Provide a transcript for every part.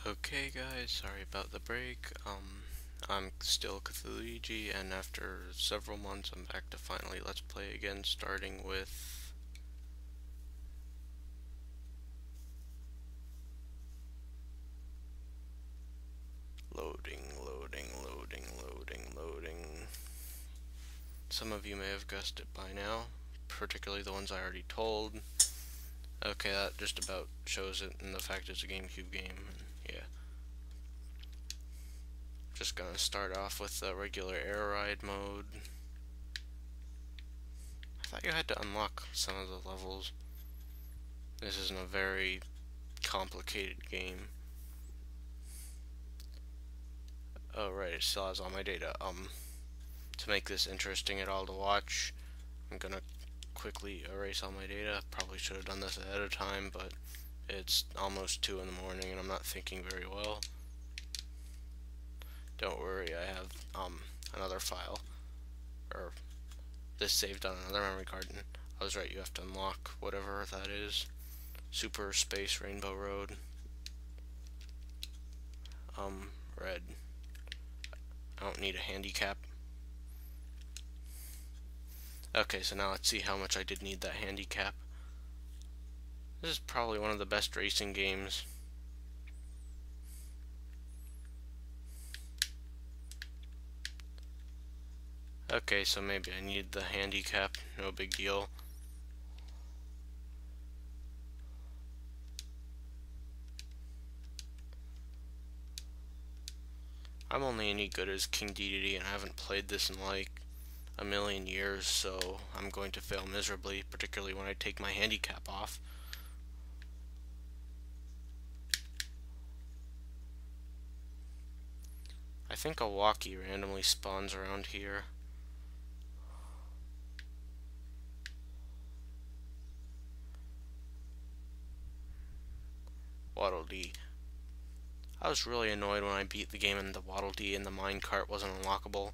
Okay guys, sorry about the break. I'm still Cthulhuigi, and after several months I'm back to finally Let's Play again, starting with loading. Some of you may have guessed it by now, particularly the ones I already told. Okay, that just about shows it, and the fact it's a GameCube game, yeah. Just gonna start off with the regular air ride mode. I thought you had to unlock some of the levels. This isn't a very complicated game. Oh right, it still has all my data. To make this interesting at all to watch, I'm gonna quickly erase all my data. Probably should have done this ahead of time, but it's almost 2 in the morning and I'm not thinking very well. Don't worry, I have another file, or this saved on another memory card, and I was right, you have to unlock whatever that is. Super Space Rainbow Road. Red. I don't need a handicap. Okay, so now let's see how much I did need that handicap. This is probably one of the best racing games. Okay, so maybe I need the handicap, no big deal. I'm only any good as King Dedede, and I haven't played this in like a million years, so I'm going to fail miserably, particularly when I take my handicap off. I think a walkie randomly spawns around here. Waddle Dee. I was really annoyed when I beat the game and the Waddle Dee and the minecart wasn't unlockable.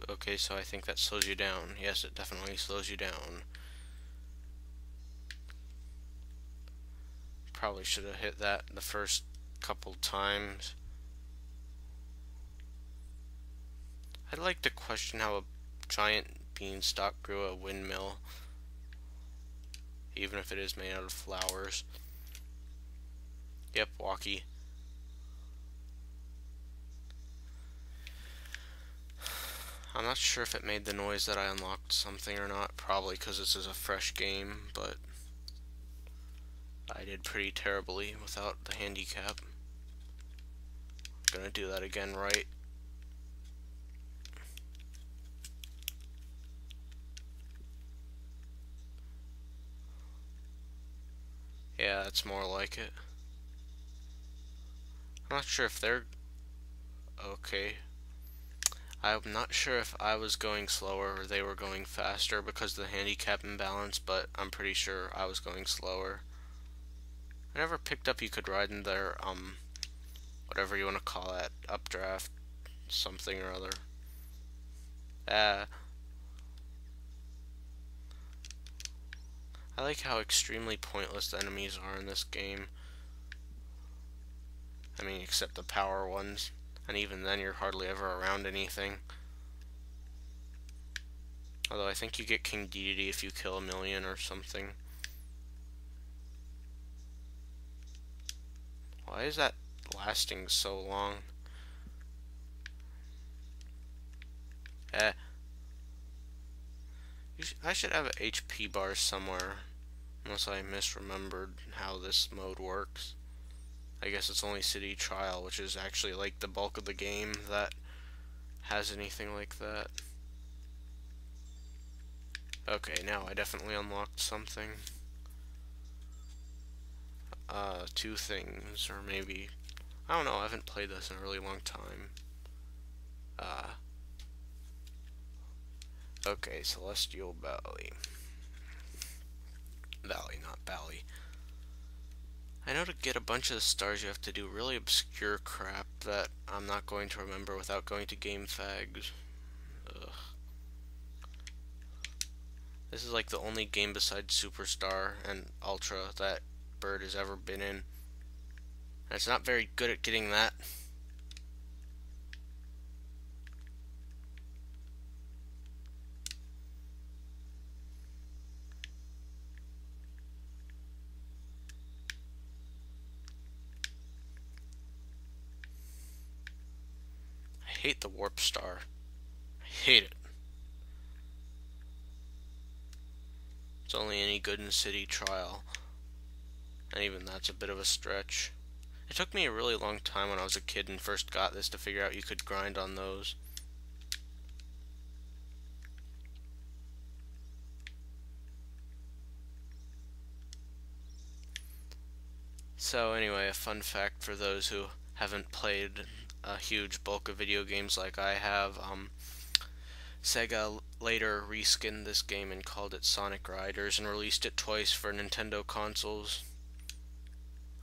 Okay, so I think that slows you down. Yes, it definitely slows you down. Probably should have hit that the first couple times. I'd like to question how a giant beanstalk grew a windmill, even if it is made out of flowers. Yep, walkie. I'm not sure if it made the noise that I unlocked something or not, probably because this is a fresh game, but I did pretty terribly without the handicap. I'm gonna do that again right. Yeah, that's more like it. I'm not sure if they're... Okay. I'm not sure if I was going slower or they were going faster because of the handicap imbalance, but I'm pretty sure I was going slower. I never picked up you could ride in their, whatever you want to call that, updraft, something or other. I like how extremely pointless the enemies are in this game. I mean, except the power ones. And even then, you're hardly ever around anything. Although I think you get King Dedede if you kill 1,000,000 or something. Why is that lasting so long? I should have an HP bar somewhere. Unless I misremembered how this mode works. I guess it's only City Trial, which is actually like the bulk of the game that has anything like that. Okay, now I definitely unlocked something. 2 things, or maybe... I don't know, I haven't played this in a really long time. Okay, Celestial Valley. Valley, not Bally. I I know to get a bunch of the stars you have to do really obscure crap that I'm not going to remember without going to game fags. Ugh. This is like the only game besides Superstar and Ultra that Bird has ever been in. And it's not very good at getting that. I hate the Warp Star. I hate it. It's only any good in City Trial. And even that's a bit of a stretch. It took me a really long time when I was a kid and first got this to figure out you could grind on those. So anyway, a fun fact for those who haven't played a huge bulk of video games like I have, Sega later reskinned this game and called it Sonic Riders and released it twice for Nintendo consoles.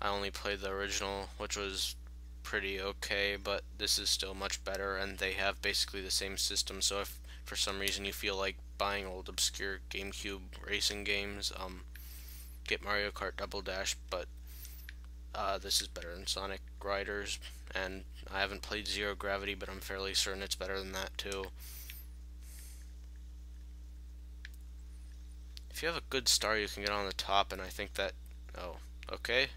I only played the original, which was pretty okay, but this is still much better, and they have basically the same system. So if for some reason you feel like buying old obscure GameCube racing games, get Mario Kart Double Dash, but this is better than Sonic Riders, and I haven't played Zero Gravity, but I'm fairly certain it's better than that too. If you have a good star, you can get on the top, and I think that... Oh, okay.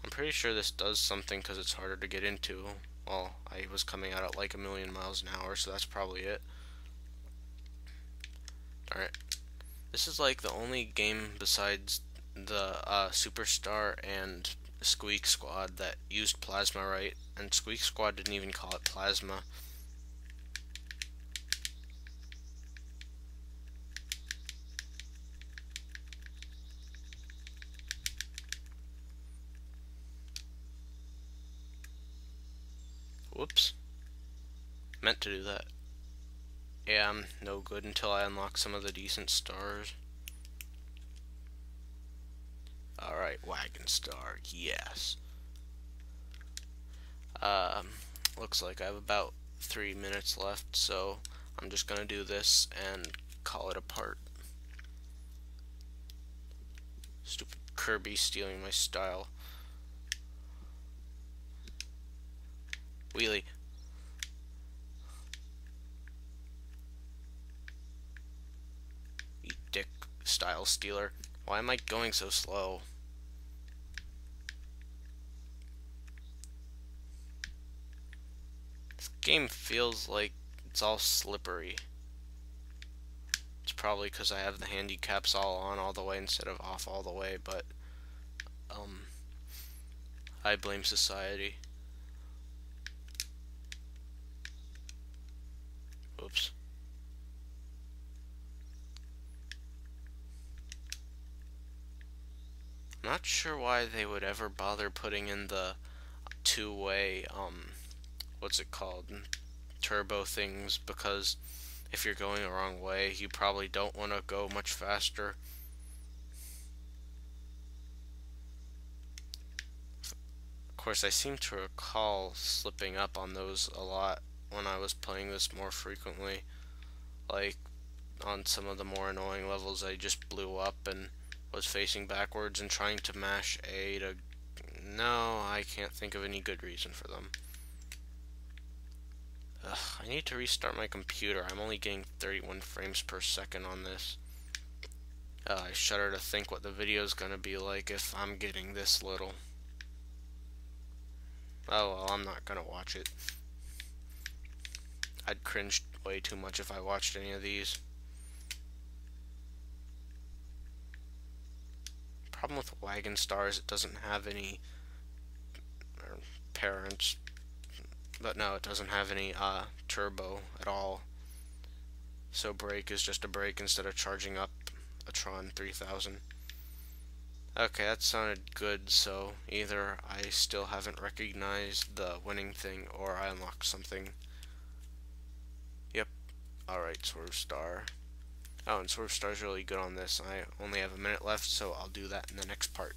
I'm pretty sure this does something because it's harder to get into. Well, I was coming out at like 1,000,000 miles an hour, so that's probably it. Alright. This is like the only game besides the Superstar and Squeak Squad that used plasma right, and Squeak Squad didn't even call it plasma. Whoops. Meant to do that. Yeah, I'm no good until I unlock some of the decent stars. Alright, Wagon Star, yes. Looks like I have about 3 minutes left, so I'm just gonna do this and call it a part. Stupid Kirby stealing my style. Wheelie. You dick style stealer. Why am I going so slow? This game feels like it's all slippery. It's probably because I have the handicaps all on all the way instead of off all the way, but I blame society. Oops. I'm not sure why they would ever bother putting in the two-way, what's it called, turbo things, because if you're going the wrong way, you probably don't want to go much faster. Of course, I seem to recall slipping up on those a lot when I was playing this more frequently. Like, on some of the more annoying levels, I just blew up and was facing backwards and trying to mash A to... No, I can't think of any good reason for them. Ugh, I need to restart my computer. I'm only getting 31 frames per second on this. I shudder to think what the video's gonna be like if I'm getting this little. Oh well, I'm not gonna watch it. I'd cringe way too much if I watched any of these. Problem with Wagon Star is it doesn't have any parents, but no, it doesn't have any turbo at all. So brake is just a brake instead of charging up a Tron 3000. Okay, that sounded good, so either I still haven't recognized the winning thing or I unlocked something. Yep. Alright, Swerve Star. Oh, and Swerve Star's really good on this. I only have a minute left, so I'll do that in the next part.